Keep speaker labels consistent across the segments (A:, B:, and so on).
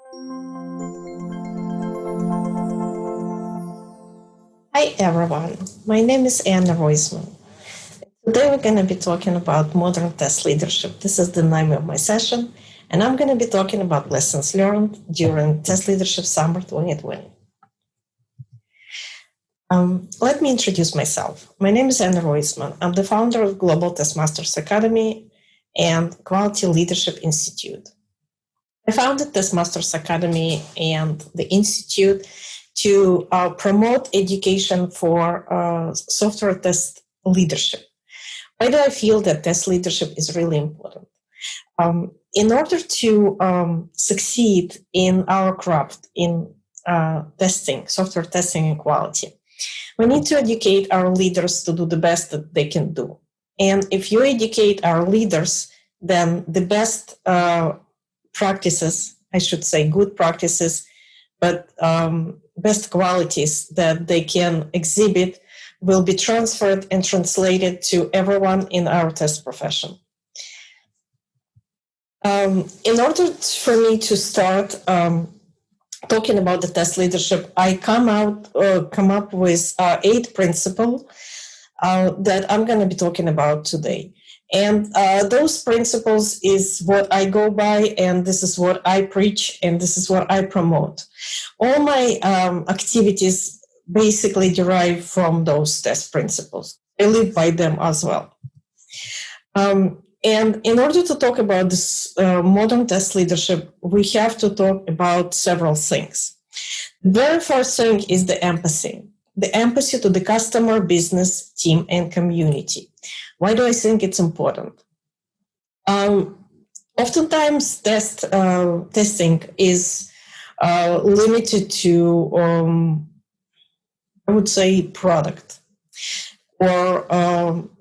A: Hi everyone, my name is Anna Royzman. Today we're going to be talking about modern test leadership. This is the name of my session, and I'm going to be talking about lessons learned during Test Leadership Summer 2020. Let me introduce myself. My name is Anna Royzman. I'm the founder of Global Test Masters Academy and Quality Leadership Institute. I founded Test Masters Academy and the Institute to promote education for software test leadership. Why do I feel that test leadership is really important? In order to succeed in our craft in testing, software testing and quality, we need to educate our leaders to do the best that they can do. And if you educate our leaders, then the best practices, I should say good practices, but best qualities that they can exhibit will be transferred and translated to everyone in our test profession. In order for me to start talking about the test leadership, I come up with 8 principles that I'm going to be talking about today. And those principles is what I go by, and this is what I preach, and this is what I promote. All my activities basically derive from those test principles. I live by them as well. And in order to talk about this modern test leadership, we have to talk about several things. The very first thing is the empathy to the customer, business, team, and community. Why do I think it's important? Oftentimes, testing is limited to, I would say, product or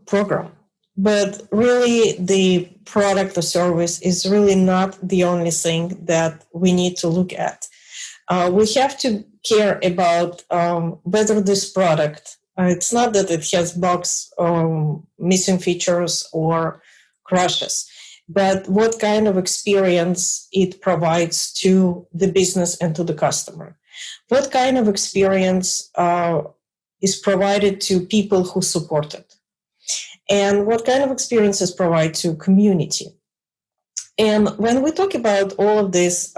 A: program. But really, the product or service is really not the only thing that we need to look at. We have to care about whether this product, it's not that it has bugs or missing features or crashes, but what kind of experience it provides to the business and to the customer. What kind of experience is provided to people who support it? And what kind of experiences provide to community? And when we talk about all of this,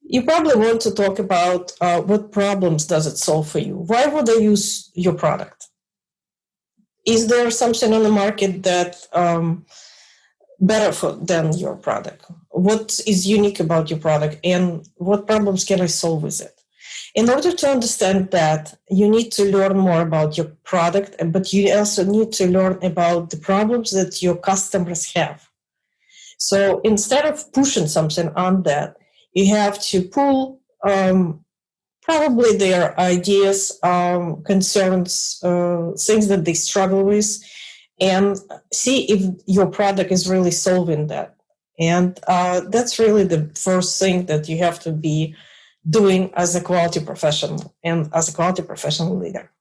A: you probably want to talk about what problems does it solve for you? Why would I use your product? Is there something on the market that better than your product? What is unique about your product, and what problems can I solve with it? In order to understand that, you need to learn more about your product, but you also need to learn about the problems that your customers have. So instead of pushing something on that, you have to pull probably their ideas, concerns, things that they struggle with, and see if your product is really solving that. And that's really the first thing that you have to be doing as a quality professional and as a quality professional leader.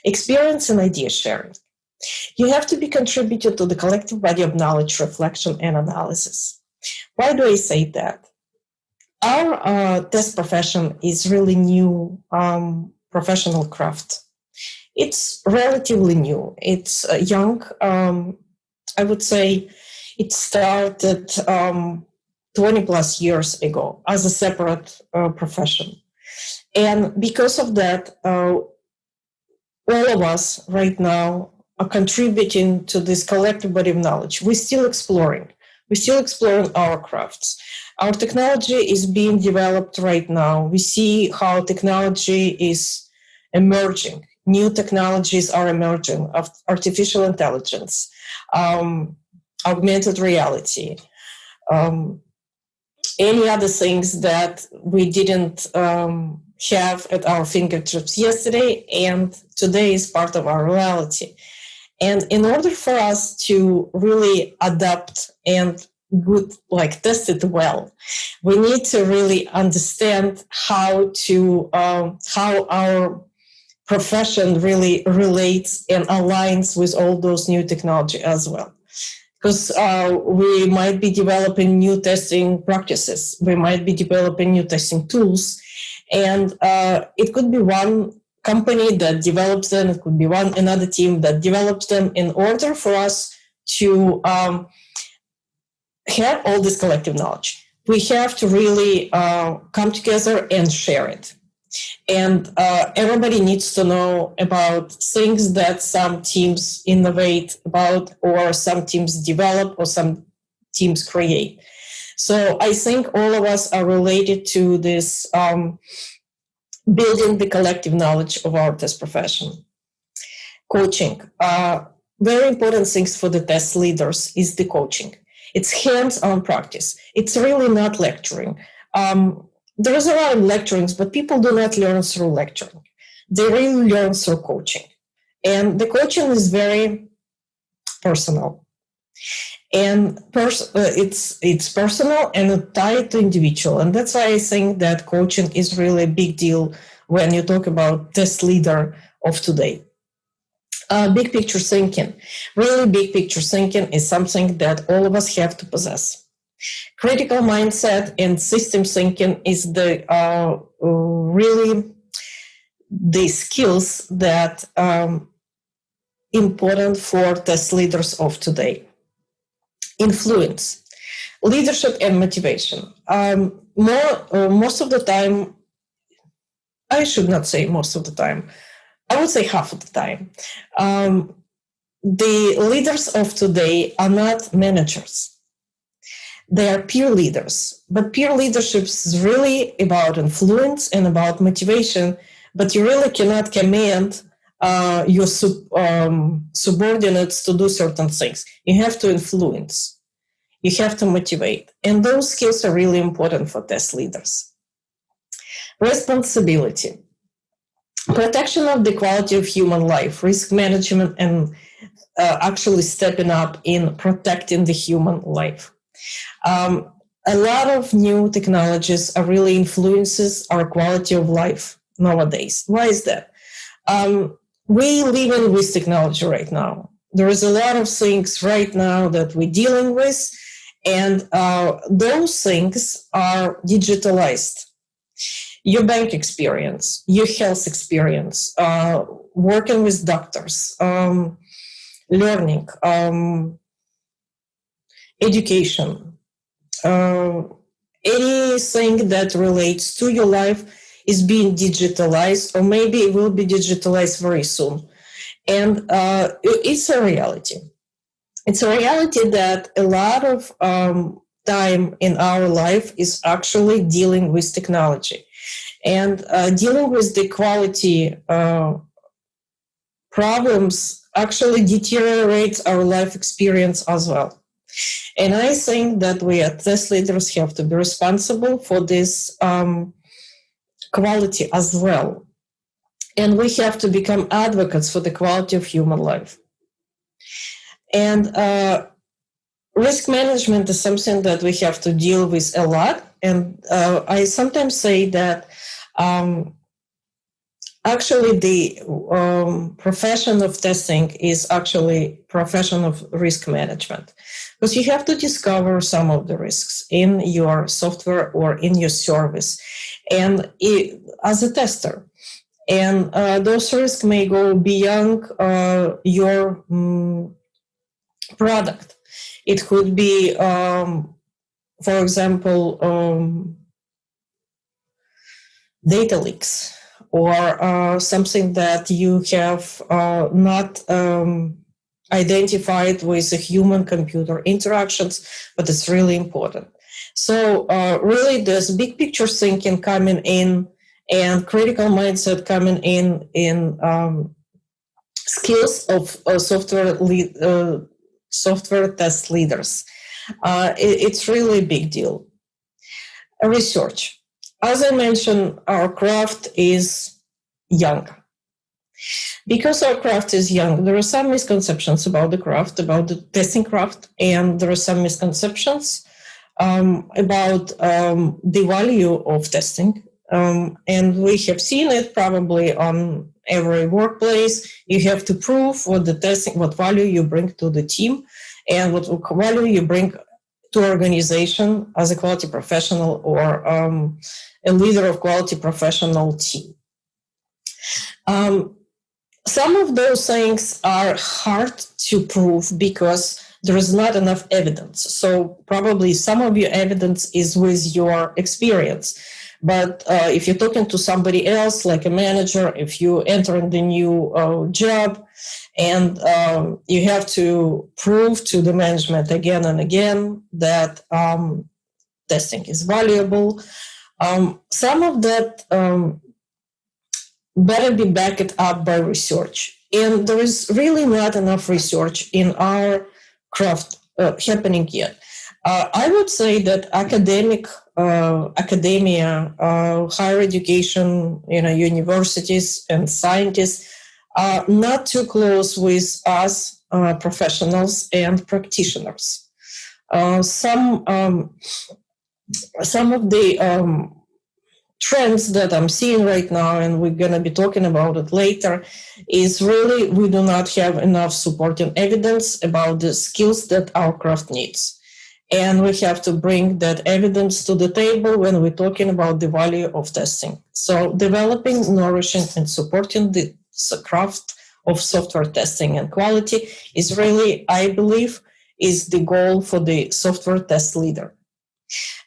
A: Experience and idea sharing. You have to be contributed to the collective body of knowledge, reflection, and analysis. Why do I say that? Our test profession is really new professional craft. It's relatively new. It's young. I would say it started 20 plus years ago as a separate profession. And because of that, all of us right now are contributing to this collective body of knowledge. We're still exploring our crafts. Our technology is being developed right now. We see how technology is emerging. New technologies are emerging of artificial intelligence, augmented reality, any other things that we didn't have at our fingertips yesterday, and today is part of our reality. And in order for us to really adapt and test it well, we need to really understand how our profession really relates and aligns with all those new technology as well. because we might be developing new testing practices. We might be developing new testing tools. And it could be one company that develops them. It could be another team that develops them. In order for us to have all this collective knowledge, we have to really come together and share it. And everybody needs to know about things that some teams innovate about, or some teams develop, or some teams create. So I think all of us are related to this building the collective knowledge of our test profession. Coaching. Very important things for the test leaders is the coaching. It's hands-on practice. It's really not lecturing. There is a lot of lecturings, but people do not learn through lecturing. They really learn through coaching. And the coaching is very personal. And it's personal and tied to individual. And that's why I think that coaching is really a big deal when you talk about test leader of today. Big picture thinking. Really big picture thinking is something that all of us have to possess. Critical mindset and system thinking is the really the skills that important for test leaders of today. Influence, leadership, and motivation. Most of the time, I should not say most of the time, I would say half of the time. The leaders of today are not managers. They are peer leaders, but peer leadership is really about influence and about motivation, but you really cannot command your subordinates to do certain things. You have to influence. You have to motivate. And those skills are really important for test leaders. Responsibility. Protection of the quality of human life, risk management, and actually stepping up in protecting the human life. A lot of new technologies are really influences our quality of life nowadays. Why is that? We live in with technology right now. There is a lot of things right now that we're dealing with, and those things are digitalized. Your bank experience, your health experience, working with doctors, learning, education, anything that relates to your life is being digitalized, or maybe it will be digitalized very soon. And it's a reality. It's a reality that a lot of time in our life is actually dealing with technology. And dealing with the quality problems actually deteriorates our life experience as well. And I think that we as test leaders have to be responsible for this quality as well. And we have to become advocates for the quality of human life. And risk management is something that we have to deal with a lot. And I sometimes say that actually the profession of testing is actually profession of risk management, because you have to discover some of the risks in your software or in your service, and as a tester. And those risks may go beyond your product. It could be, for example, data leaks, or something that you have not identified with the human-computer interactions, but it's really important. So really there's big picture thinking coming in, and critical mindset coming in skills of software test leaders. It's really a big deal. Research. As I mentioned, our craft is young. Because our craft is young, there are some misconceptions about the craft, about the testing craft, and there are some misconceptions about the value of testing. And we have seen it probably on every workplace. You have to prove what value you bring to the team. and what value you bring to organization as a quality professional or a leader of quality professional team. Some of those things are hard to prove because there is not enough evidence. So probably some of your evidence is with your experience. But if you're talking to somebody else, like a manager, if you enter in the new job and you have to prove to the management again and again that testing is valuable, some of that better be backed up by research. And there is really not enough research in our craft happening yet. I would say that academia, higher education, universities and scientists are not too close with us professionals and practitioners. Some of the trends that I'm seeing right now, and we're going to be talking about it later, is really we do not have enough supporting evidence about the skills that our craft needs. And we have to bring that evidence to the table when we're talking about the value of testing. So developing, nourishing, and supporting the craft of software testing and quality is really, I believe, is the goal for the software test leader.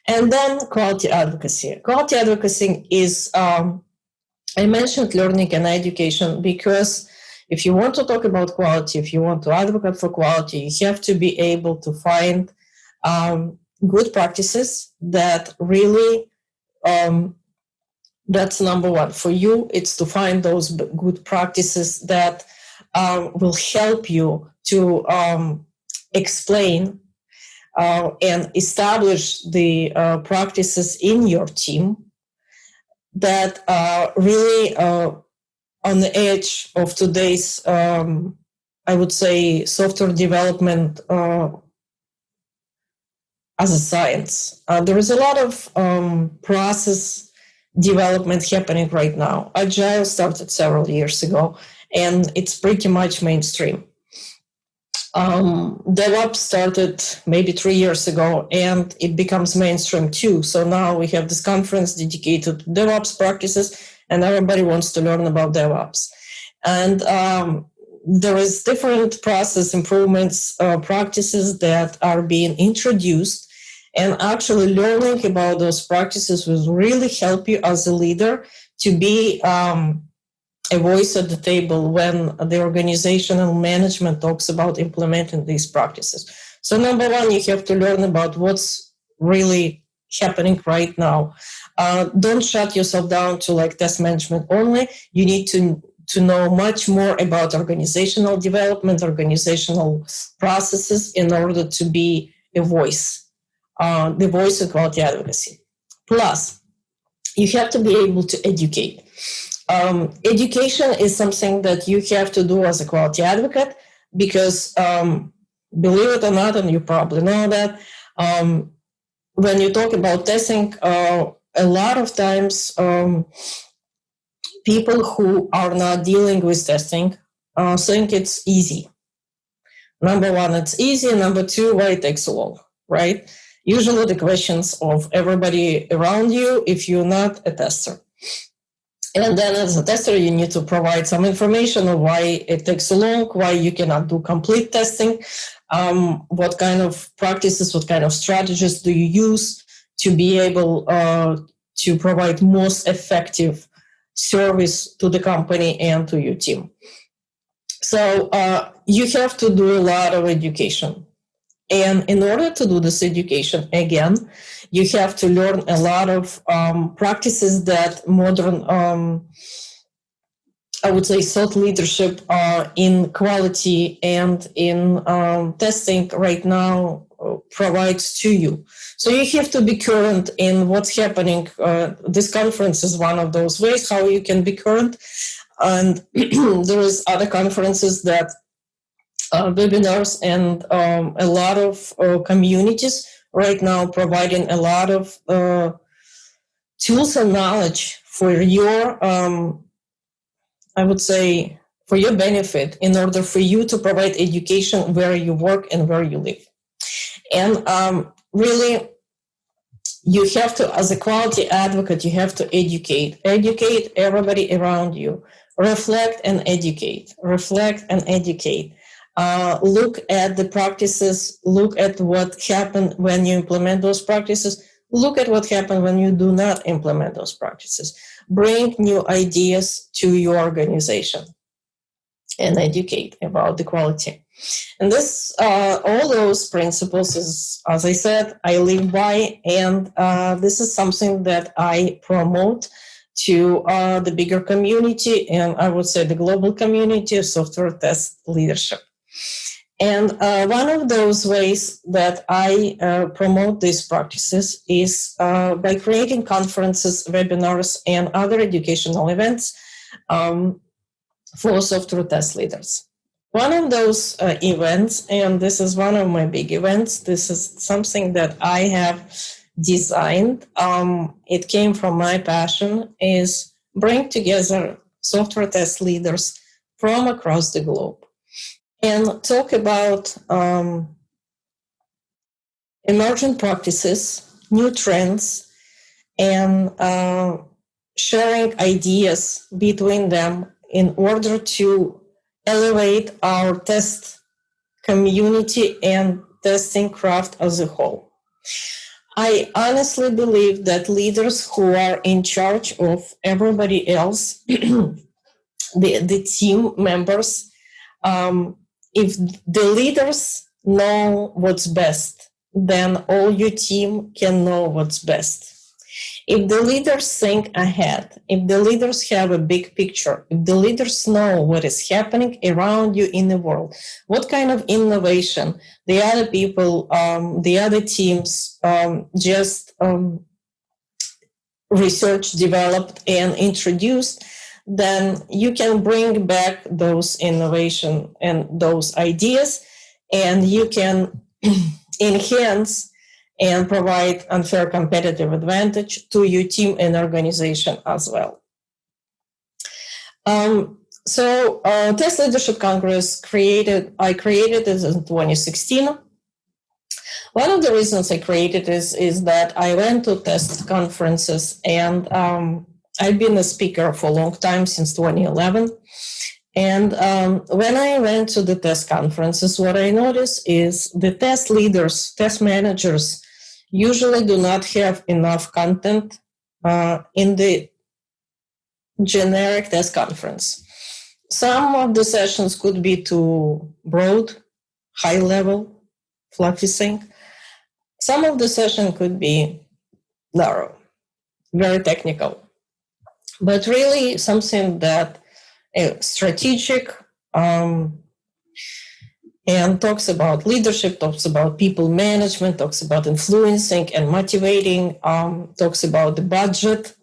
A: And then quality advocacy. Quality advocacy is, I mentioned learning and education because if you want to talk about quality, if you want to advocate for quality, you have to be able to find good practices that really, that's number one. For you, it's to find those good practices that will help you to explain and establish the practices in your team that are really on the edge of today's, I would say, software development as a science. There is a lot of process development happening right now. Agile started several years ago, and it's pretty much mainstream. DevOps started maybe 3 years ago, and it becomes mainstream too. So now we have this conference dedicated to DevOps practices, and everybody wants to learn about DevOps. And there is different process improvements practices that are being introduced, and actually learning about those practices will really help you as a leader to be a voice at the table when the organizational management talks about implementing these practices. So number one, you have to learn about what's really happening right now. Don't shut yourself down to like test management only. You need to know much more about organizational development, organizational processes in order to be a voice, the voice of quality advocacy. Plus, you have to be able to educate. Education is something that you have to do as a quality advocate because, believe it or not, and you probably know that, when you talk about testing, a lot of times people who are not dealing with testing think it's easy. Number one, it's easy. Number two, why it takes so long, right? Usually the questions of everybody around you if you're not a tester. And then as a tester, you need to provide some information of why it takes so long, why you cannot do complete testing, what kind of practices, what kind of strategies do you use to be able to provide most effective service to the company and to your team. So you have to do a lot of education. And in order to do this education, again, you have to learn a lot of practices that modern, I would say, thought leadership in quality and in testing right now provides to you. So you have to be current in what's happening. This conference is one of those ways how you can be current. And there is other conferences that webinars and a lot of communities right now providing a lot of tools and knowledge for your, I would say, for your benefit in order for you to provide education where you work and where you live. And really, you have to, as a quality advocate, you have to educate everybody around you. Reflect and educate. Look at the practices. Look at what happened when you implement those practices. Look at what happened when you do not implement those practices. Bring new ideas to your organization and educate about the quality. And this, all those principles is, as I said, I live by, and this is something that I promote to the bigger community, and I would say the global community of software test leadership. And one of those ways that I promote these practices is by creating conferences, webinars, and other educational events for software test leaders. One of those events, and this is one of my big events, this is something that I have designed. It came from my passion, is bring together software test leaders from across the globe and talk about emerging practices, new trends, and sharing ideas between them in order to elevate our test community and testing craft as a whole. I honestly believe that leaders who are in charge of everybody else, the team members, if the leaders know what's best, then all your team can know what's best. If the leaders think ahead, if the leaders have a big picture, if the leaders know what is happening around you in the world, what kind of innovation the other people, the other teams research, developed, and introduced, then you can bring back those innovation and those ideas, and you can enhance and provide unfair competitive advantage to your team and organization as well. Test Leadership Congress I created it in 2016. One of the reasons I created is that I went to test conferences, and I've been a speaker for a long time, since 2011. And when I went to the test conferences, what I noticed is the test leaders, test managers, usually do not have enough content in the generic test conference. Some of the sessions could be too broad, high level, fluffy thing. Some of the session could be narrow, very technical, but really something that is strategic, and talks about leadership, talks about people management, talks about influencing and motivating, talks about the budget.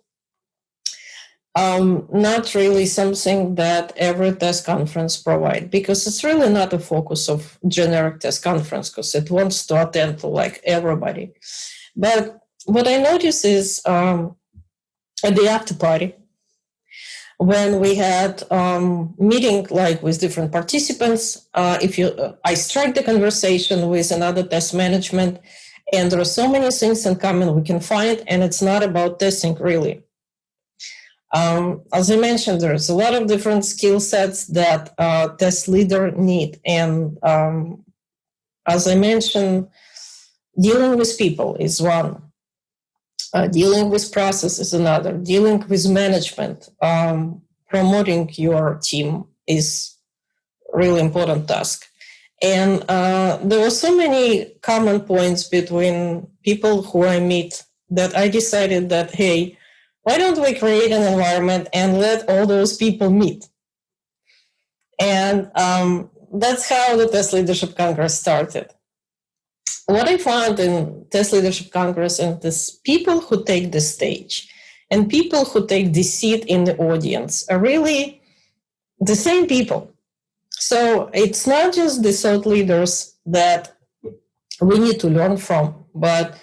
A: Not really something that every test conference provides, because it's really not a focus of generic test conference, because it wants to attend to like everybody. But what I noticed is at the after party, when we had meeting like with different participants, I strike the conversation with another test management, and there are so many things in common we can find, and it's not about testing really. As I mentioned, there's a lot of different skill sets that test leader need, and as I mentioned, dealing with people is one. Dealing with process is another. Dealing with management, promoting your team is a really important task. And there were so many common points between people who I meet that I decided that, hey, why don't we create an environment and let all those people meet? And that's how the Test Leadership Congress started. What I found in Test Leadership Congress is people who take the stage and people who take the seat in the audience are really the same people. So it's not just the thought leaders that we need to learn from, but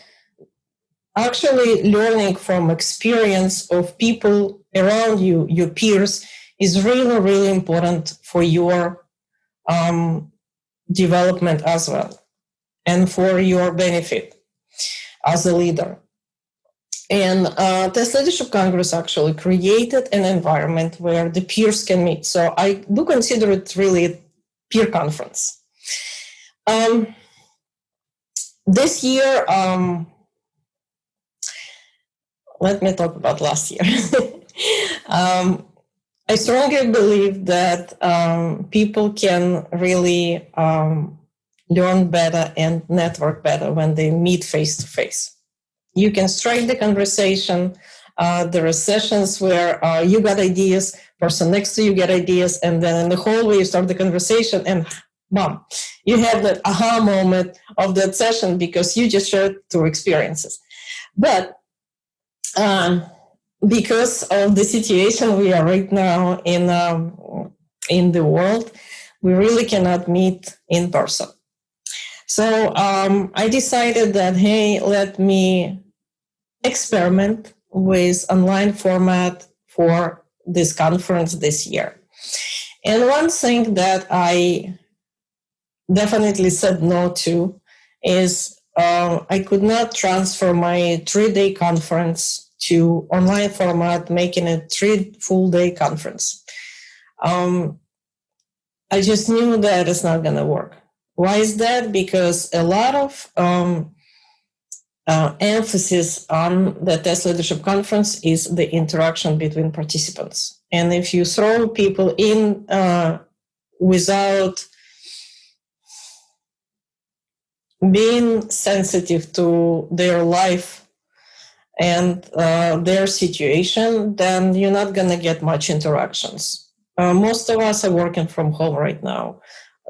A: actually learning from experience of people around you, your peers, is really, really important for your development as well, and for your benefit as a leader. And this Leadership Congress actually created an environment where the peers can meet. So I do consider it really a peer conference. This year, let me talk about last year. I strongly believe that people can really learn better and network better when they meet face to face. You can strike the conversation. There are sessions where you got ideas, person next to you get ideas, and then in the hallway you start the conversation, and bam, you have that aha moment of that session because you just shared two experiences. But because of the situation we are right now in the world, we really cannot meet in person. So I decided that, hey, let me experiment with online format for this conference this year. And one thing that I definitely said no to is I could not transfer my 3-day conference to online format, making it 3 full-day conference. I just knew that it's not going to work. Why is that? Because a lot of emphasis on the TESS Leadership Conference is the interaction between participants. And if you throw people in without being sensitive to their life and their situation, then you're not going to get much interactions. Most of us are working from home right now.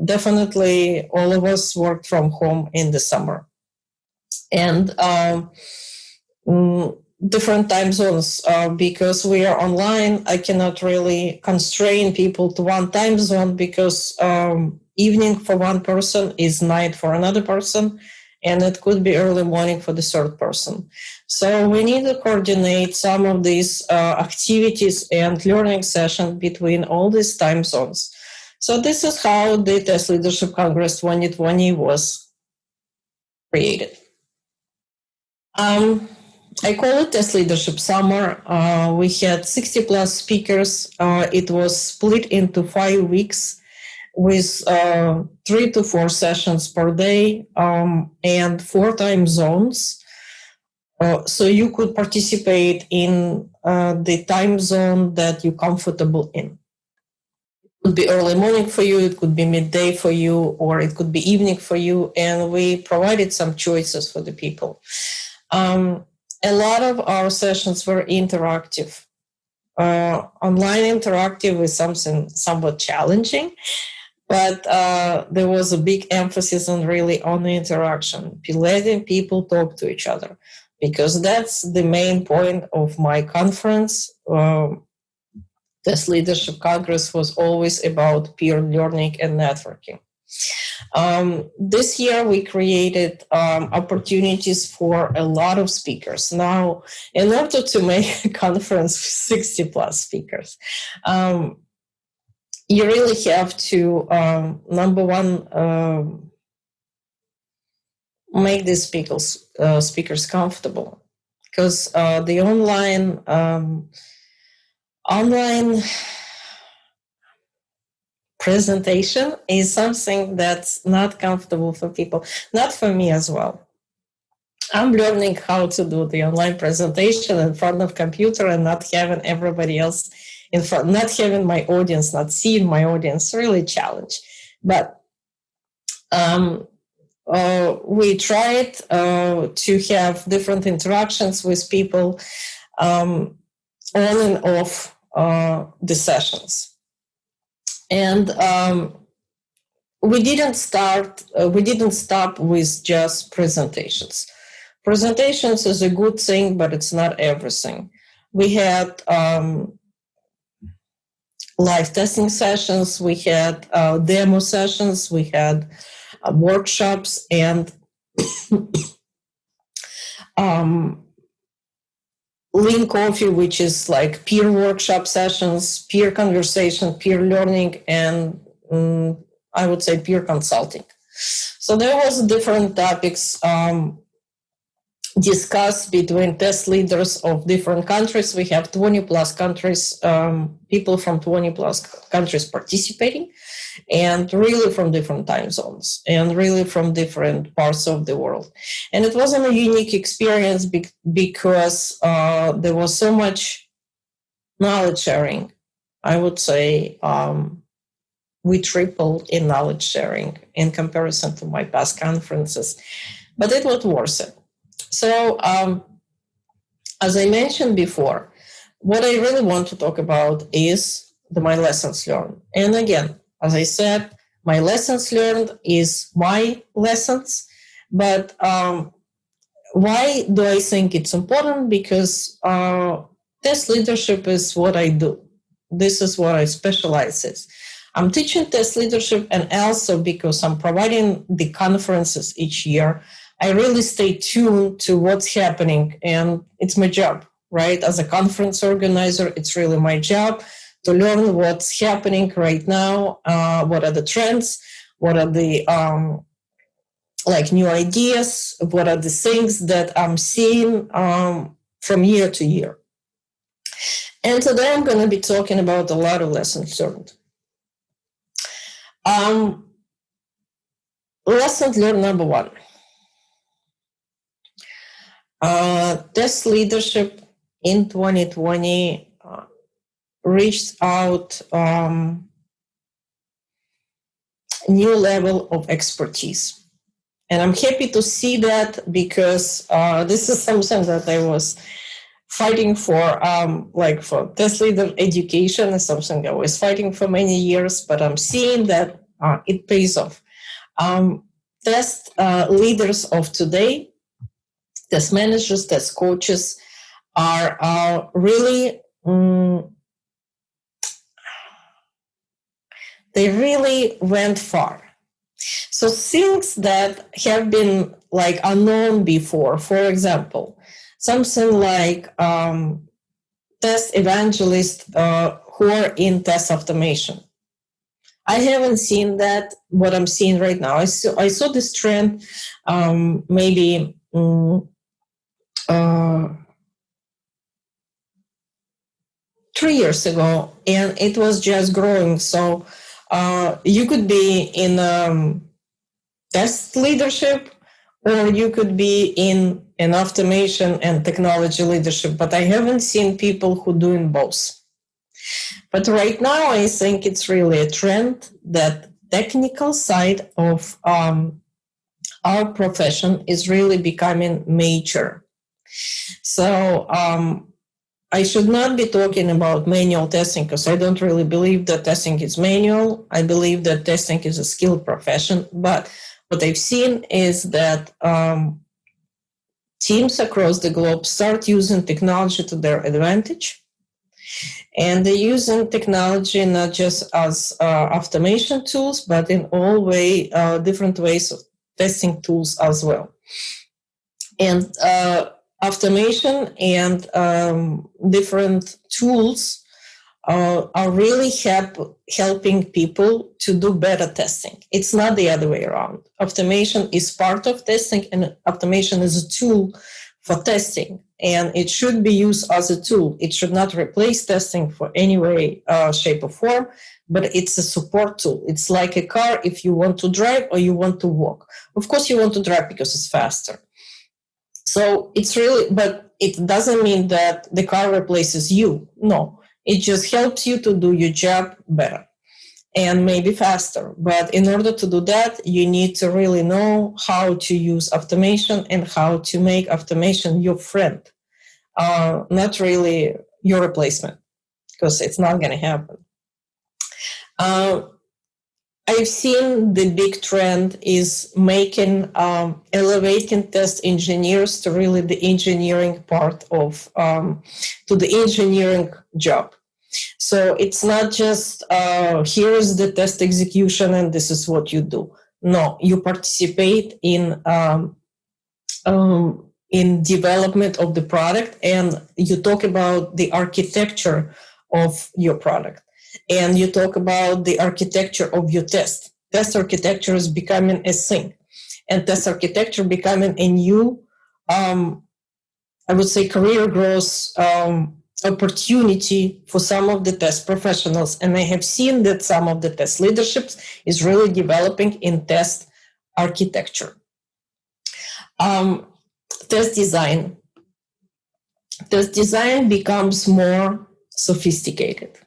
A: Definitely all of us worked from home in the summer. And different time zones, because we are online, I cannot really constrain people to one time zone because evening for one person is night for another person, and it could be early morning for the third person. So we need to coordinate some of these activities and learning sessions between all these time zones. So this is how the TESS Leadership Congress 2020 was created. I call it TESS Leadership Summer. We had 60 plus speakers. It was split into 5 weeks with 3 to 4 sessions per day and 4 time zones. So you could participate in the time zone that you're comfortable in. It could be early morning for you, it could be midday for you, or it could be evening for you. And we provided some choices for the people. A lot of our sessions were interactive. Online interactive is something somewhat challenging, but there was a big emphasis on really on the interaction, letting people talk to each other, because that's the main point of my conference. This Leadership Congress was always about peer learning and networking. This year we created opportunities for a lot of speakers. Now, in order to make a conference with 60 plus speakers, you really have to, number one, make the speakers comfortable, because the online presentation is something that's not comfortable for people, not for me as well. I'm learning how to do the online presentation in front of computer and not having everybody else in front, not having my audience, not seeing my audience, really challenge. But we tried to have different interactions with people on and off the sessions. And we didn't stop with just presentations. Presentations is a good thing, but it's not everything. We had live testing sessions, we had demo sessions, we had workshops, and Lean Coffee, which is like peer workshop sessions, peer conversation, peer learning, and I would say peer consulting. So there was different topics discussed between test leaders of different countries. We have 20 plus countries, people from 20 plus countries participating, and really from different time zones and really from different parts of the world. And it wasn't a unique experience because there was so much knowledge sharing. I would say we tripled in knowledge sharing in comparison to my past conferences, but it was worth it. So, as I mentioned before, what I really want to talk about is my lessons learned. And again, as I said, my lessons learned is my lessons. But why do I think it's important? Because test leadership is what I do. This is what I specialize in. I'm teaching test leadership, and also because I'm providing the conferences each year, I really stay tuned to what's happening, and it's my job, right? As a conference organizer, it's really my job to learn what's happening right now, what are the trends, what are the new ideas, what are the things that I'm seeing from year to year. And today I'm going to be talking about a lot of lessons learned. Lesson learned number one. Test leadership in 2020 reached out new level of expertise. And I'm happy to see that because this is something that I was fighting for, for test leader education is something I was fighting for many years, but I'm seeing that it pays off. Test leaders of today, test managers, test coaches are really, they really went far. So things that have been unknown before, for example, something like test evangelists who are in test automation. I haven't seen that, what I'm seeing right now. I saw this trend maybe 3 years ago, and it was just growing. So you could be in test leadership, or you could be in automation and technology leadership, but I haven't seen people who doing both. But right now, I think it's really a trend that technical side of our profession is really becoming major. So I should not be talking about manual testing because I don't really believe that testing is manual. I believe that testing is a skilled profession. But what I've seen is that teams across the globe start using technology to their advantage. And they're using technology not just as automation tools, but in all different ways of testing tools as well. And automation and different tools are really helping people to do better testing. It's not the other way around. Automation is part of testing, and automation is a tool for testing, and it should be used as a tool. It should not replace testing for any way, shape, or form, but it's a support tool. It's like a car if you want to drive or you want to walk. Of course, you want to drive because it's faster. So it's really, but it doesn't mean that the car replaces you. No, it just helps you to do your job better and maybe faster. But in order to do that, you need to really know how to use automation and how to make automation your friend, not really your replacement, because it's not going to happen. I've seen the big trend is making, elevating test engineers to really the engineering part of, to the engineering job. So it's not just, here is the test execution and this is what you do. No, you participate in in development of the product, and you talk about the architecture of your product, and you talk about the architecture of your test. Test architecture is becoming a thing, and test architecture becoming a new, I would say, career growth opportunity for some of the test professionals. And I have seen that some of the test leaderships is really developing in test architecture. Test design. Test design becomes more sophisticated.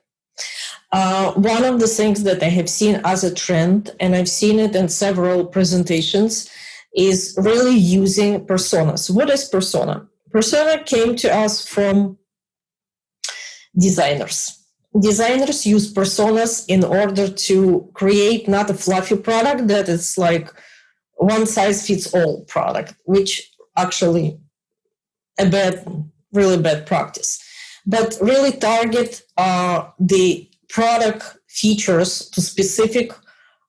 A: One of the things that I have seen as a trend, and I've seen it in several presentations, is really using personas. What is persona? Persona came to us from designers. Designers use personas in order to create not a fluffy product that is like one size fits all product, which actually really bad practice, but really target the product features to specific,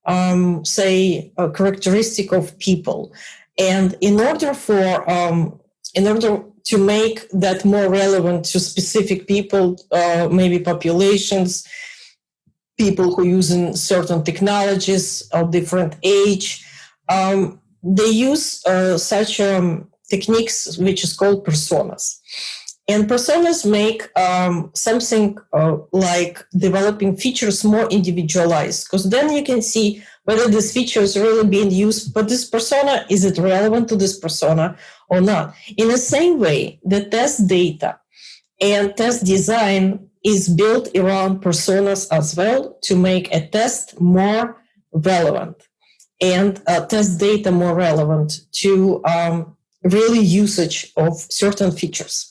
A: characteristic of people. And in order to make that more relevant to specific people, maybe populations, people who use certain technologies of different age, they use such techniques which is called personas. And personas make something like developing features more individualized, because then you can see whether this feature is really being used, but this persona, is it relevant to this persona or not? In the same way, the test data and test design is built around personas as well to make a test more relevant and test data more relevant to really usage of certain features.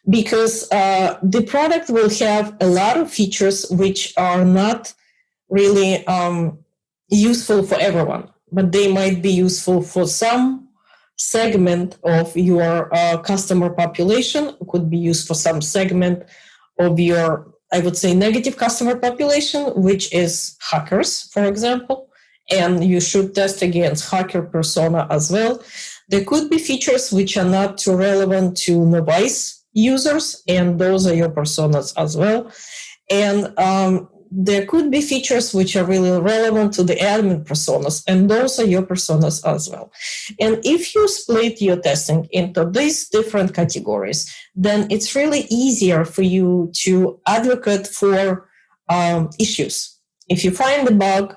A: Because the product will have a lot of features which are not really useful for everyone, but they might be useful for some segment of your customer population, could be used for some segment of your, I would say, negative customer population, which is hackers, for example, and you should test against hacker persona as well. There could be features which are not too relevant to novice users, and those are your personas as well. And there could be features which are really relevant to the admin personas, and those are your personas as well. And if you split your testing into these different categories, then it's really easier for you to advocate for issues. If you find a bug,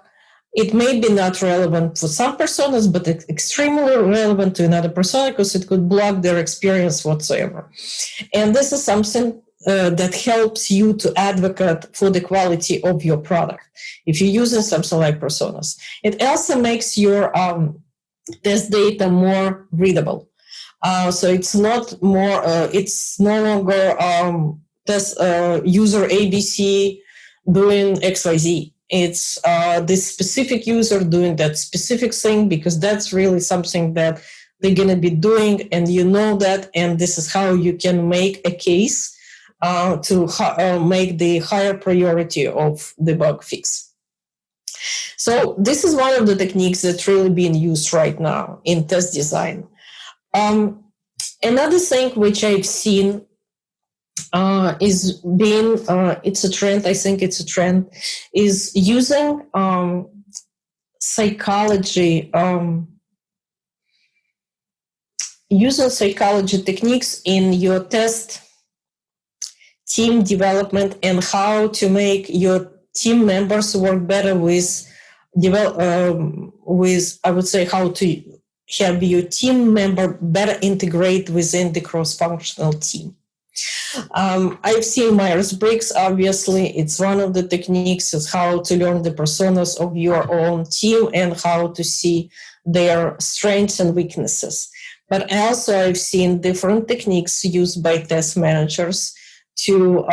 A: it may be not relevant for some personas, but it's extremely relevant to another persona because it could block their experience whatsoever. And this is something that helps you to advocate for the quality of your product if you're using something like personas. It also makes your test data more readable. So it's not more, it's no longer test user ABC doing XYZ. It's this specific user doing that specific thing because that's really something that they're going to be doing, and you know that, and this is how you can make a case to make the higher priority of the bug fix. So this is one of the techniques that's really being used right now in test design. Another thing which I've seen is being, it's a trend, I think it's a trend, is using psychology, using psychology techniques in your test team development and how to make your team members work better with, I would say, how to have your team member better integrate within the cross-functional team. I've seen Myers-Briggs, obviously. It's one of the techniques is how to learn the personas of your own team and how to see their strengths and weaknesses. But also I've seen different techniques used by test managers to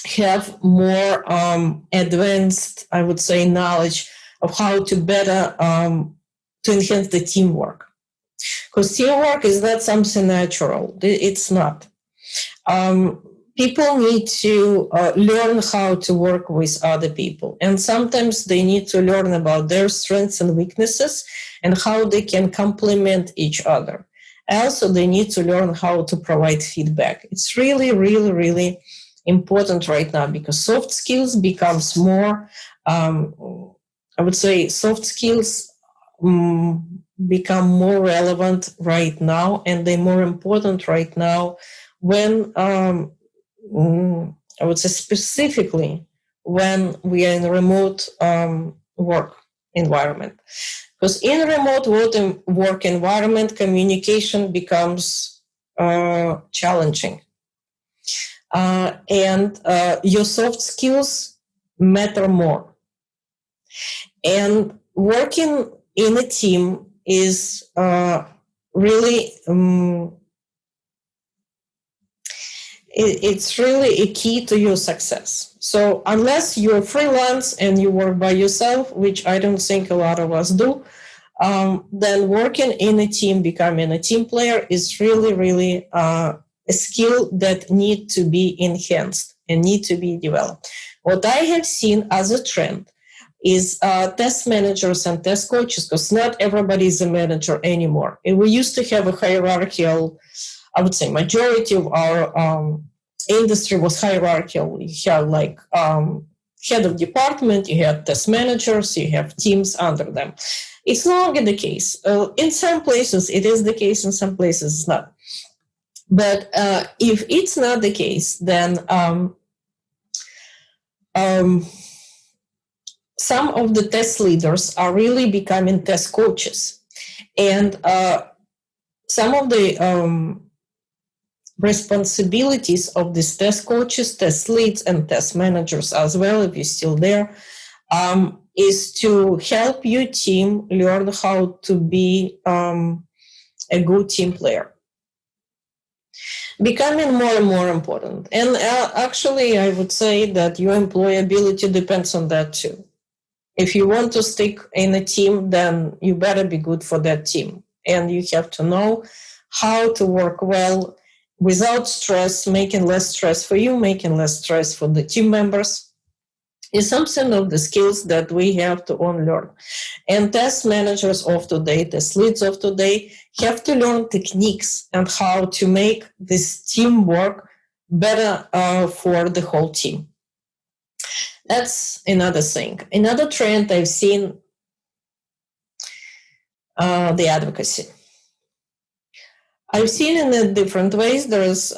A: have more advanced, I would say, knowledge of how to better to enhance the teamwork. Because teamwork is not something natural. It's not. People need to learn how to work with other people. And sometimes they need to learn about their strengths and weaknesses and how they can complement each other. Also, they need to learn how to provide feedback. It's really, really, really important right now because soft skills becomes more, I would say soft skills become more relevant right now, and they're more important right now when, I would say specifically, when we are in a remote work environment. Because in a remote work environment, communication becomes challenging. And your soft skills matter more. And working in a team is really, it's really a key to your success. So unless you're freelance and you work by yourself, which I don't think a lot of us do, then working in a team, becoming a team player is really, really a skill that need to be enhanced and need to be developed. What I have seen as a trend is test managers and test coaches, because not everybody is a manager anymore. And we used to have a hierarchical, I would say majority of our industry was hierarchical. You had like head of department, you had test managers, you have teams under them. It's no longer the case. In some places it is the case, in some places it's not. But if it's not the case, then some of the test leaders are really becoming test coaches. And some of the responsibilities of these test coaches, test leads, and test managers as well, if you're still there, is to help your team learn how to be a good team player. Becoming more and more important. And actually, I would say that your employability depends on that too. If you want to stick in a team, then you better be good for that team. And you have to know how to work well without stress, making less stress for you, making less stress for the team members. Is something of the skills that we have to unlearn. And test managers of today, test leads of today, have to learn techniques and how to make this teamwork better for the whole team. That's another thing. Another trend I've seen, the advocacy. I've seen in a different ways. There's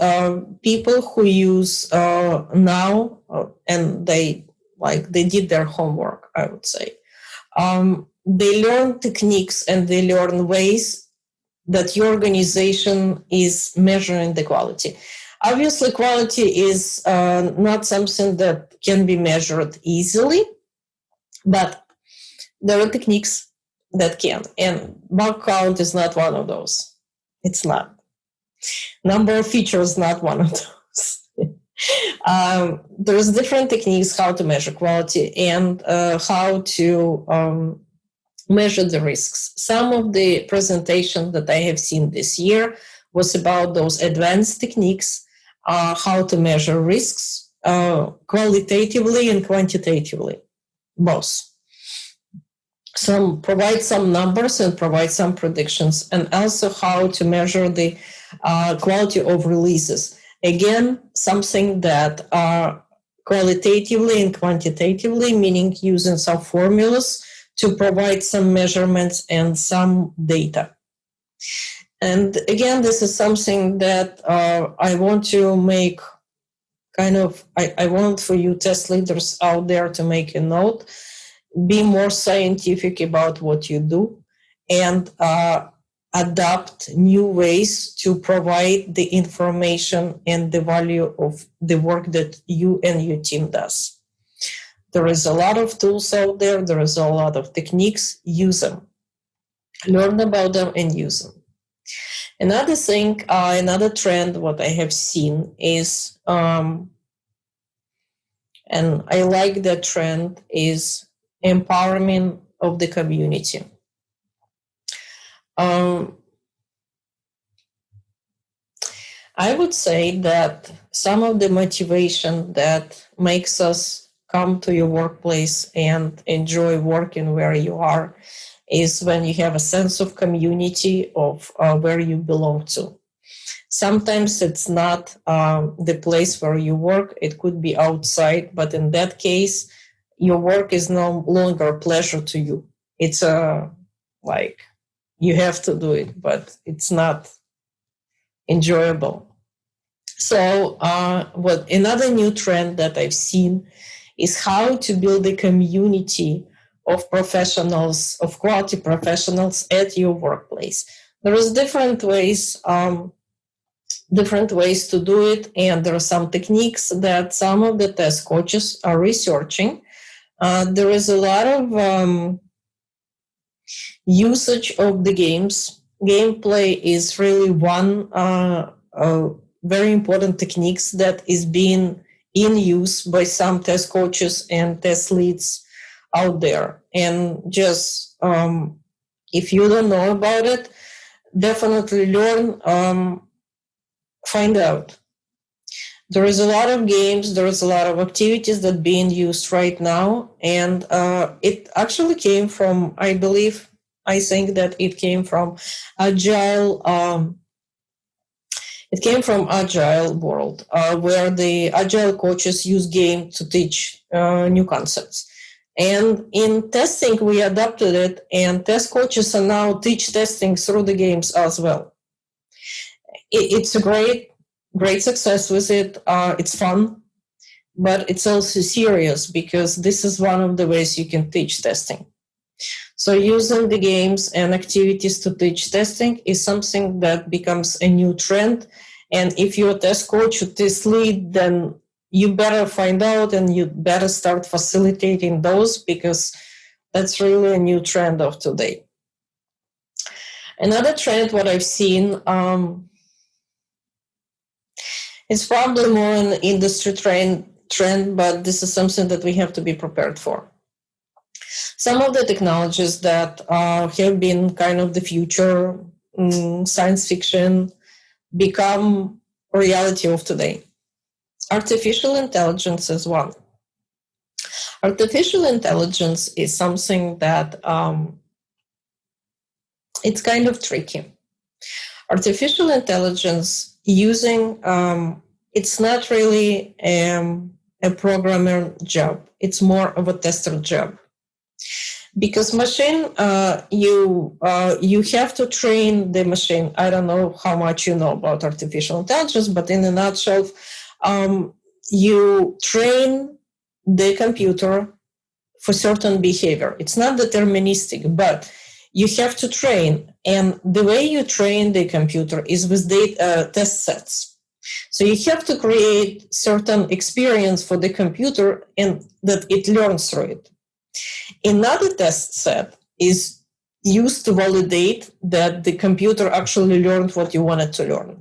A: people who use now, and they did their homework, I would say. They learn techniques and they learn ways that your organization is measuring the quality. Obviously, quality is not something that can be measured easily, but there are techniques that can. And bug count is not one of those. It's not. Number of features, not one of those. There's different techniques how to measure quality and how to measure the risks. Some of the presentations that I have seen this year was about those advanced techniques, how to measure risks qualitatively and quantitatively, both. Some provide some numbers and provide some predictions, and also how to measure the quality of releases. Again, something that qualitatively and quantitatively, meaning using some formulas to provide some measurements and some data. And again, this is something that I want to make I want for you test leaders out there to make a note. Be more scientific about what you do and adapt new ways to provide the information and the value of the work that you and your team does. There is a lot of tools out there. There is a lot of techniques. Use them. Learn about them and use them. Another thing, another trend, what I have seen is, and I like that trend, is empowerment of the community. I would say that some of the motivation that makes us come to your workplace and enjoy working where you are is when you have a sense of community of where you belong to. Sometimes it's not the place where you work. It could be outside, but in that case, your work is no longer a pleasure to you. It's like you have to do it, but it's not enjoyable. So what another new trend that I've seen is how to build a community of professionals, of quality professionals at your workplace. There is different ways to do it, and there are some techniques that some of the test coaches are researching. There is a lot of usage of the games. Gameplay is really one very important techniques that is being in use by some test coaches and test leads out there. And just if you don't know about it, definitely learn, find out. There is a lot of games, there is a lot of activities that are being used right now, and it actually came from, I think that it came from Agile. It came from Agile world, where the Agile coaches use game to teach new concepts. And in testing, we adopted it, and test coaches are now teach testing through the games as well. It's a great success with it. It's fun, but it's also serious because this is one of the ways you can teach testing. So using the games and activities to teach testing is something that becomes a new trend. And if you're a test coach or test lead, then you better find out and you better start facilitating those, because that's really a new trend of today. Another trend, what I've seen, it's probably more an industry trend, but this is something that we have to be prepared for. Some of the technologies that have been kind of the future, science fiction, become reality of today. Artificial intelligence is one. Artificial intelligence is something that it's kind of tricky. Artificial intelligence using, it's not really a programmer job. It's more of a tester job. Because machine, you have to train the machine. I don't know how much you know about artificial intelligence, but in a nutshell, you train the computer for certain behavior. It's not deterministic, but you have to train. And the way you train the computer is with test sets. So you have to create certain experience for the computer and that it learns through it. Another test set is used to validate that the computer actually learned what you wanted to learn.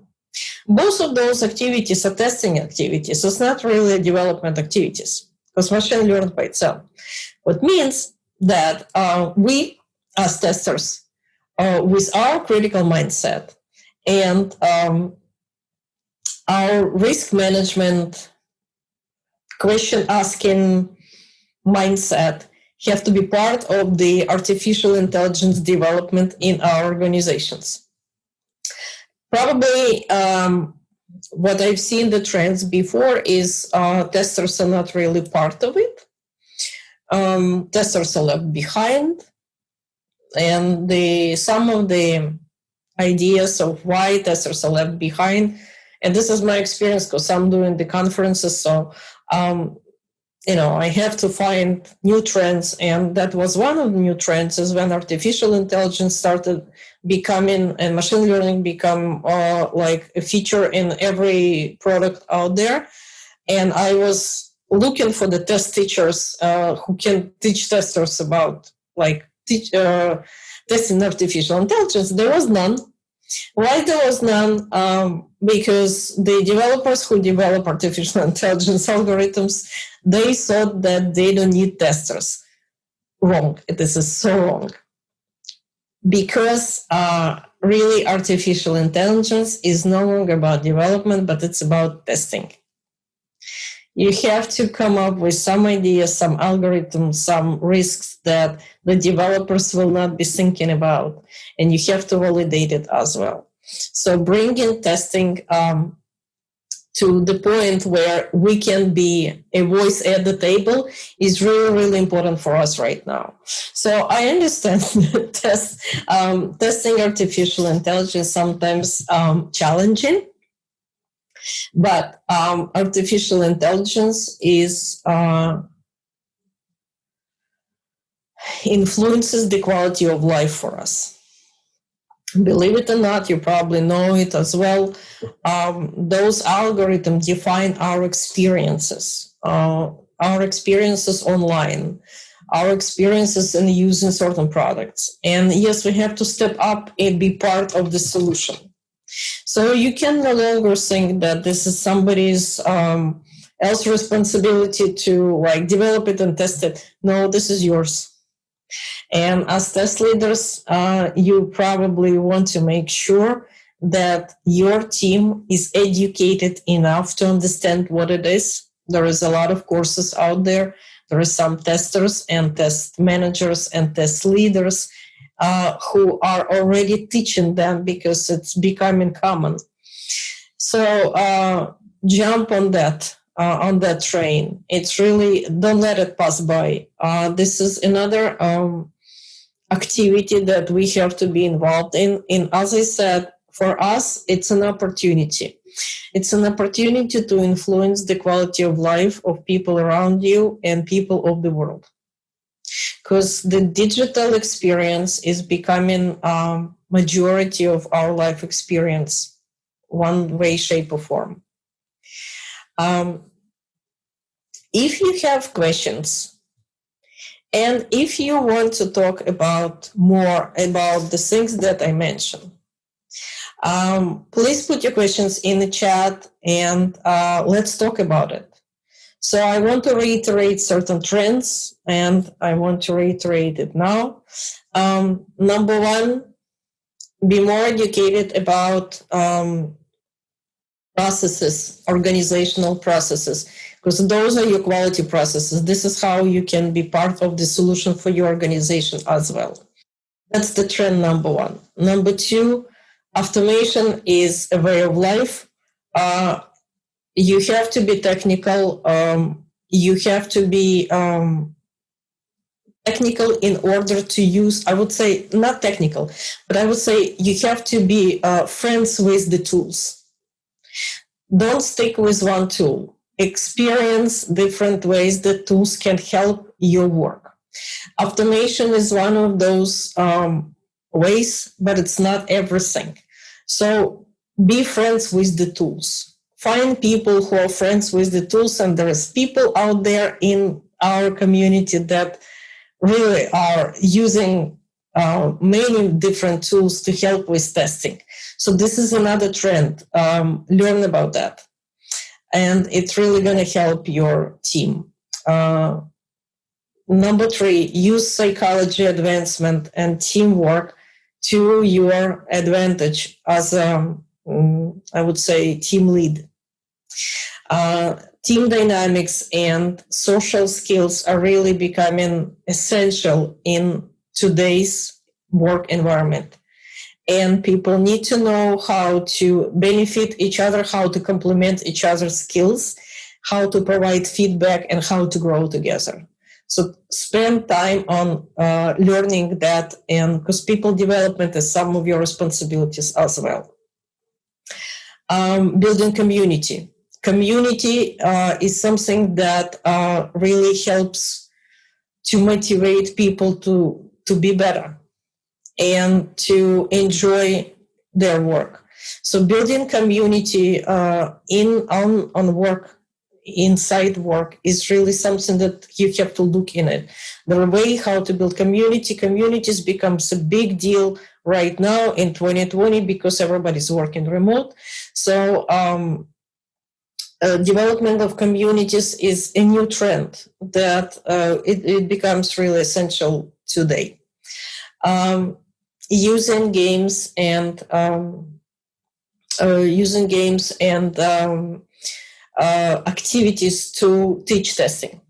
A: Both of those activities are testing activities. It's not really development activities because machine learns by itself. What means that we, as testers, with our critical mindset and our risk management, question asking mindset, have to be part of the artificial intelligence development in our organizations. Probably what I've seen the trends before is testers are not really part of it. Testers are left behind. And some of the ideas of why testers are left behind, and this is my experience because I'm doing the conferences, so I have to find new trends, and that was one of the new trends is when artificial intelligence started becoming and machine learning become like a feature in every product out there. And I was looking for the test teachers who can teach testers about testing artificial intelligence. There was none. Why there was none? Because the developers who develop artificial intelligence algorithms, they thought that they don't need testers. Wrong. This is so wrong. Because really artificial intelligence is no longer about development, but it's about testing. You have to come up with some ideas, some algorithms, some risks that the developers will not be thinking about, and you have to validate it as well. So bring in testing to the point where we can be a voice at the table is really, really important for us right now. So I understand that testing artificial intelligence sometimes challenging, but artificial intelligence is influences the quality of life for us. Believe it or not, you probably know it as well. Those algorithms define our experiences online, our experiences in using certain products. And yes, we have to step up and be part of the solution. So you can no longer think that this is somebody's else responsibility to like develop it and test it. No, this is yours. And as test leaders, you probably want to make sure that your team is educated enough to understand what it is. There is a lot of courses out there. There are some testers and test managers and test leaders who are already teaching them because it's becoming common. So jump on that train. It's really, don't let it pass by. This is another activity that we have to be involved in. And as I said, for us, it's an opportunity. It's an opportunity to influence the quality of life of people around you and people of the world. Because the digital experience is becoming majority of our life experience, one way, shape, or form. If you have questions, and if you want to talk about more about the things that I mentioned, please put your questions in the chat and let's talk about it. So I want to reiterate certain trends, and I want to reiterate it now. Number one, be more educated about processes, organizational processes, because those are your quality processes. This is how you can be part of the solution for your organization as well. That's the trend number one. Number two, automation is a way of life. You have to be technical. You have to be technical in order to use, I would say, not technical, but I would say you have to be friends with the tools. Don't stick with one tool. Experience different ways that tools can help your work. Automation is one of those ways, but it's not everything. So be friends with the tools. Find people who are friends with the tools, and there's people out there in our community that really are using many different tools to help with testing. So this is another trend. Learn about that. And it's really going to help your team. Number three, use psychology advancement and teamwork to your advantage as I would say, team lead. Team dynamics and social skills are really becoming essential in today's work environment. And people need to know how to benefit each other, how to complement each other's skills, how to provide feedback, and how to grow together. So spend time on learning that, and because people development is some of your responsibilities as well. Building community. Community is something that really helps to motivate people to be better and to enjoy their work. So building community on work, inside work, is really something that you have to look in it. The way how to build communities becomes a big deal right now in 2020 because everybody's working remote. So development of communities is a new trend that it becomes really essential today. Using games and activities to teach testing.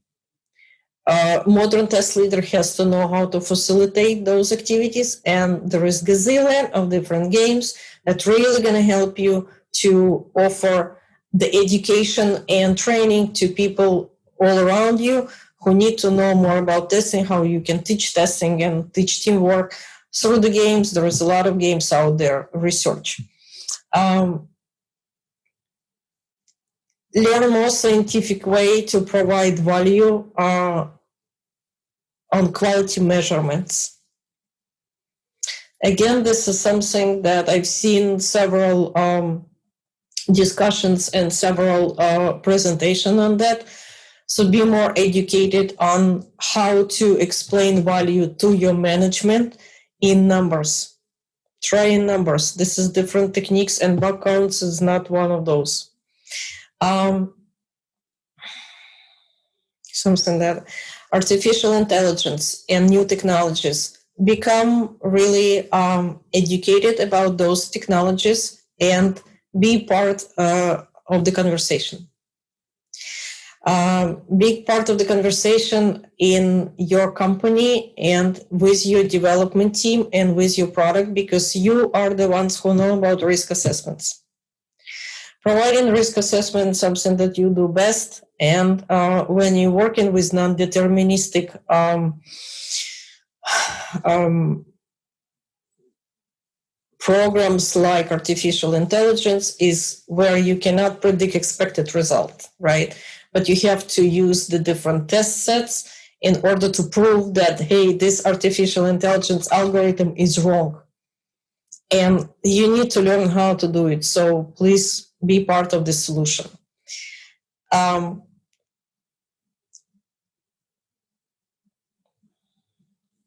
A: Modern test leader has to know how to facilitate those activities, and there is gazillion of different games that really going to help you to offer the education and training to people all around you who need to know more about testing, how you can teach testing and teach teamwork through the games. There is a lot of games out there, research. Learn a more scientific way to provide value on quality measurements. Again, this is something that I've seen several discussions and several presentations on that. So be more educated on how to explain value to your management in numbers. Try in numbers. This is different techniques, and bug counts is not one of those. Something that artificial intelligence and new technologies, become really educated about those technologies and be part of the conversation. Big part of the conversation in your company and with your development team and with your product, because you are the ones who know about risk assessments. Providing risk assessment is something that you do best, and when you're working with non-deterministic programs like artificial intelligence is where you cannot predict expected result, right? But you have to use the different test sets in order to prove that, hey, this artificial intelligence algorithm is wrong. And you need to learn how to do it. So please be part of the solution.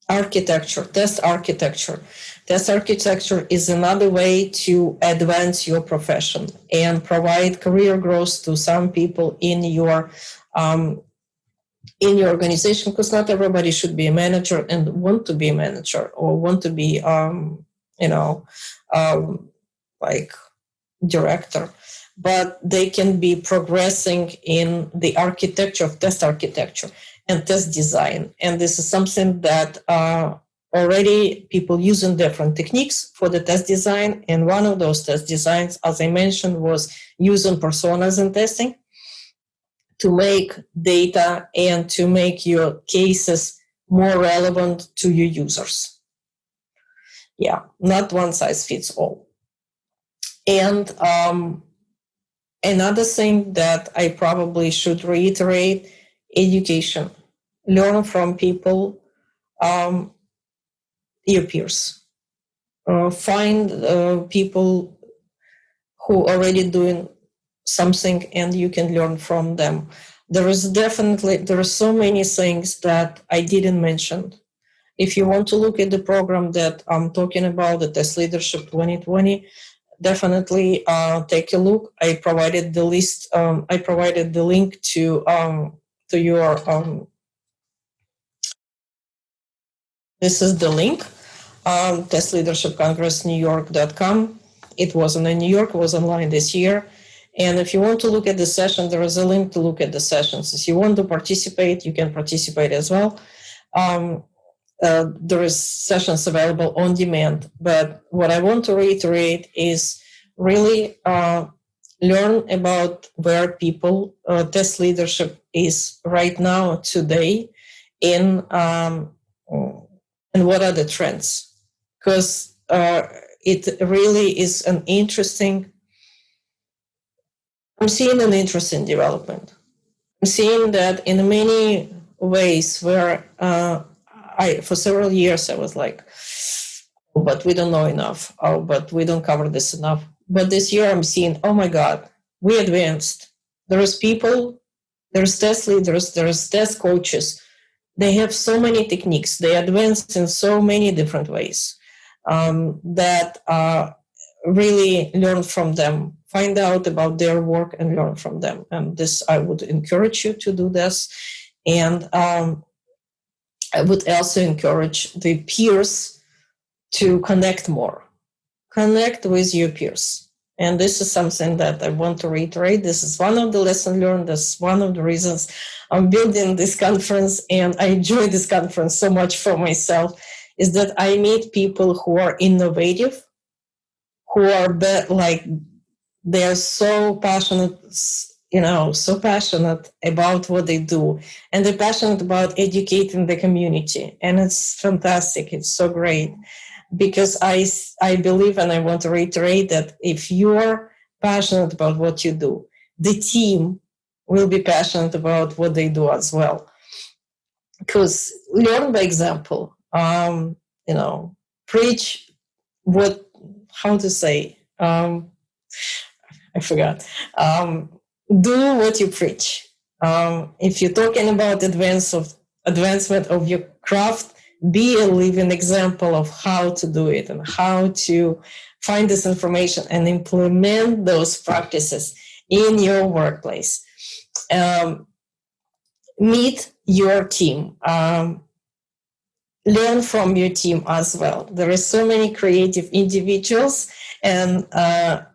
A: Architecture, test architecture. Test architecture is another way to advance your profession and provide career growth to some people in your organization, because not everybody should be a manager and want to be a manager or want to be, like director, but they can be progressing in the architecture of test architecture and test design. And this is something that already people using different techniques for the test design. And one of those test designs, as I mentioned, was using personas in testing to make data and to make your cases more relevant to your users. Yeah, not one size fits all. And another thing that I probably should reiterate, education. Learn from people, your peers. Find people who are already doing something and you can learn from them. There are so many things that I didn't mention. If you want to look at the program that I'm talking about, the Test Leadership 2020, definitely take a look. I provided the list. I provided the link to your. This is the link. testleadershipcongressnewyork.com. It wasn't in New York. It was online this year. And if you want to look at the session, there is a link to look at the sessions. If you want to participate, you can participate as well. There is sessions available on demand. But what I want to reiterate is really learn about where people, test leadership is right now, today, and what are the trends. Because it really is an interesting, I'm seeing an interesting development. I'm seeing that in many ways where for several years I was like, oh, but we don't know enough. Oh, but we don't cover this enough. But this year I'm seeing, oh my God, we advanced. There's people, there's test leaders, there's test coaches. They have so many techniques. They advanced in so many different ways that really learn from them. Find out about their work and learn from them. And this, I would encourage you to do this. And I would also encourage the peers to connect more. Connect with your peers And this is something that I want to reiterate. This is one of the lessons learned. This is one of the reasons I'm building this conference, and I enjoy this conference so much for myself, is that I meet people who are innovative, who are they're so passionate, so passionate about what they do, and they're passionate about educating the community. And it's fantastic. It's so great, because I believe, and I want to reiterate, that if you're passionate about what you do, the team will be passionate about what they do as well. Because learn by example, preach what, how to say, I forgot. Do what you preach. If you're talking about advancement of your craft, be a living example of how to do it and how to find this information and implement those practices in your workplace. Meet your team. Learn from your team as well. There are so many creative individuals, and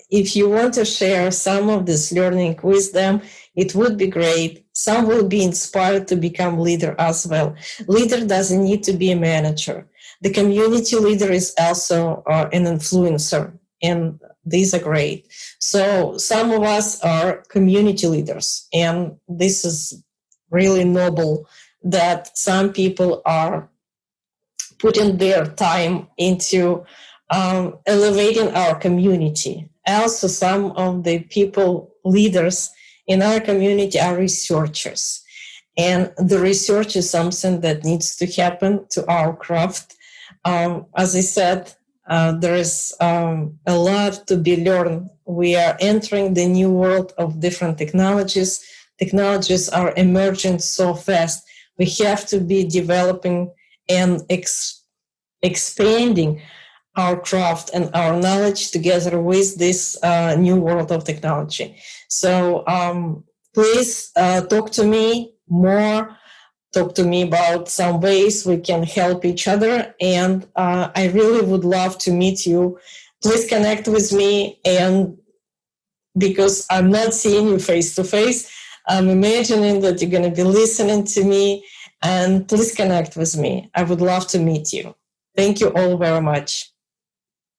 A: if you want to share some of this learning with them, it would be great. Some will be inspired to become leader as well. Leader doesn't need to be a manager. The community leader is also an influencer, and these are great. So some of us are community leaders, and this is really noble that some people are putting their time into elevating our community. Also, some of the people, leaders in our community, are researchers. And the research is something that needs to happen to our craft. As I said, there is a lot to be learned. We are entering the new world of different technologies. Technologies are emerging so fast. We have to be developing and expanding our craft and our knowledge together with this new world of technology. So please talk to me more. Talk to me about some ways we can help each other. And I really would love to meet you. Please connect with me. And because I'm not seeing you face to face, I'm imagining that you're going to be listening to me. And please connect with me. I would love to meet you. Thank you all very much.